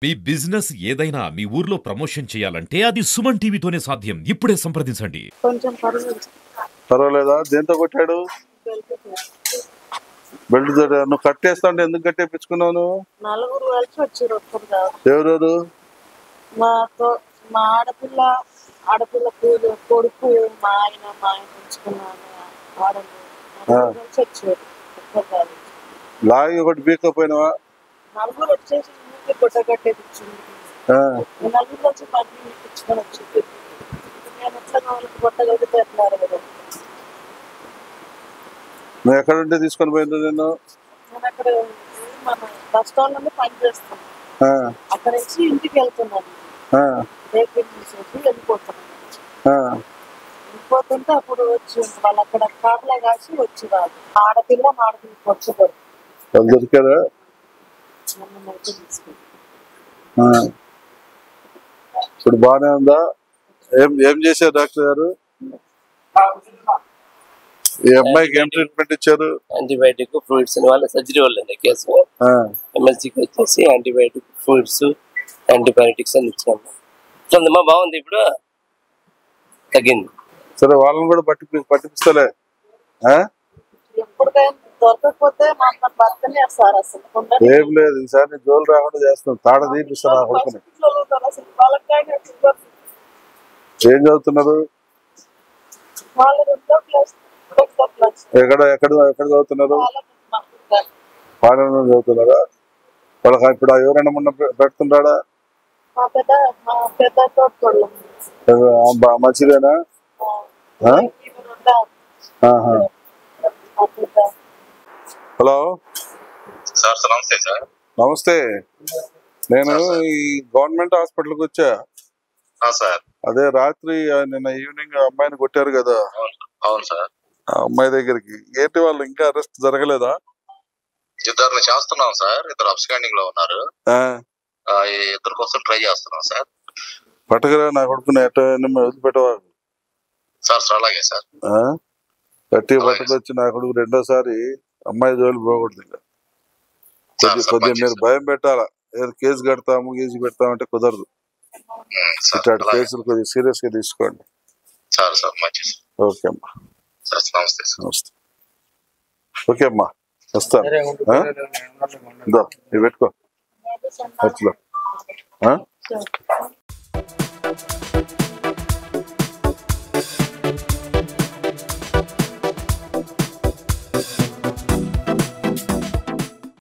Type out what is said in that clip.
మీ business ఏదైనా మీ ఊర్లో promotion చేయాలంటే అది సుమన్ టీవీతోనే సాధ్యం. ఇప్పుడే సంప్రదించండి. కొంచెం పర్వాలేదా? దేంతో కొట్టాడు? బెల్ట్ తోటి. నువ్వు కట్టేస్తా అంటే ఎందుకు కట్టేపించుకున్నావు నువ్వు? నలుగురు కలిసి వచ్చారు. ఒక్కరు కాదు. ఎవరెవరు? మాతో మా ఆడపిల్ల కొడుకు, మా ఆయన ఉంచుకున్నాను. ఆడలు కలిసి వచ్చారు. ఒక్కరు కాదు. లాగి ఒకటి బీకపోయినావా? నలుగురు వచ్చేసి గుట్ట కట్టేపించింది. నలుగురు వచ్చి పని ఇప్పించుకొని వచ్చింది. నేను ఎట్లా వాళ్ళకి గుట్ట కడితే ఎట్లారు కదా. నువ్వు ఎక్కడుంటే తీసుకొని పోయింది నేను? నేను అక్కడ మన బస్ స్టాండ్ నుండి పని చేస్తాను. అక్కడ నుంచి ఇంటికి వెళ్తున్నాను. వెహికల్ తీసేసి వెళ్ళిపోతున్నాను. వెళ్ళిపోతుంటే అప్పుడు వచ్చి వాళ్ళు అక్కడ కార్లో కాసి వచ్చి రాదు. ఆడపిల్లకి వచ్చేవారు. దొరికారా? ఇప్పుడు బాగానే ఉందా? ఏం చేశారు డాక్టర్ గారు? ఈ అమ్మాయికి ఏం ట్రీట్మెంట్ ఇచ్చారు? యాంటీబయాటిక్ ఫ్లూయిడ్స్ వాళ్ళ సర్జరీ వాళ్ళ కేసు ఎమ్మెల్సీకి వచ్చేసి యాంటీబయాటిక్ ఫ్లూయిడ్స్ యాంటీబయాటిక్స్ అని ఇచ్చినాము. చూడమ్మా బాగుంది, ఇప్పుడు తగ్గింది. సరే వాళ్ళని కూడా పట్టిపిస్తలే. ఏం లేదు, ఈసారి జోలు రాకుండా చేస్తాం. తాడ తీపిస్తాను. ఏం చదువుతున్నారు? ఎక్కడ చదువుతున్నారు? పాలన చదువుతున్నారా? వాళ్ళకి ఇప్పుడు ఎవరైనా మొన్న పెడుతున్నాడా? మంచిదేనా? హలో సార్, నమస్తే సార్. నమస్తే. నేను ఈ గవర్నమెంట్ హాస్పిటల్కి వచ్చా సార్. అదే రాత్రి నిన్న ఈవినింగ్ అమ్మాయిని కొట్టారు కదా. అవును సార్. ఆ అమ్మాయి దగ్గరికి ఏంటి, వాళ్ళు ఇంకా అరెస్ట్ జరగలేదా? ఇద్దరిని చేస్తున్నాం సార్. ఇద్దరు అబ్స్కాండింగ్ లో ఉన్నారు. ఇద్దరు కోసం ట్రై చేస్తున్నాం సార్. పట్టుకురా నా కొడుకుని. వదిలిపెట్టవా సార్? అలాగే సార్. గట్టిగా పట్టుకొచ్చి నా కొడుకు రెండోసారి అమ్మాయి జోలు పోకూడదు. ఇంకా కొద్దిగా మీరు భయం పెట్టాలా. కేసు పెడతాము అంటే కుదరదు. ఇట్లాంటి కేసులు కొద్దిగా సీరియస్ గా తీసుకోండి. ఓకే అమ్మా. నమస్తే. ఓకే అమ్మా, వస్తాను. ఇదో ఇవి పెట్టుకో.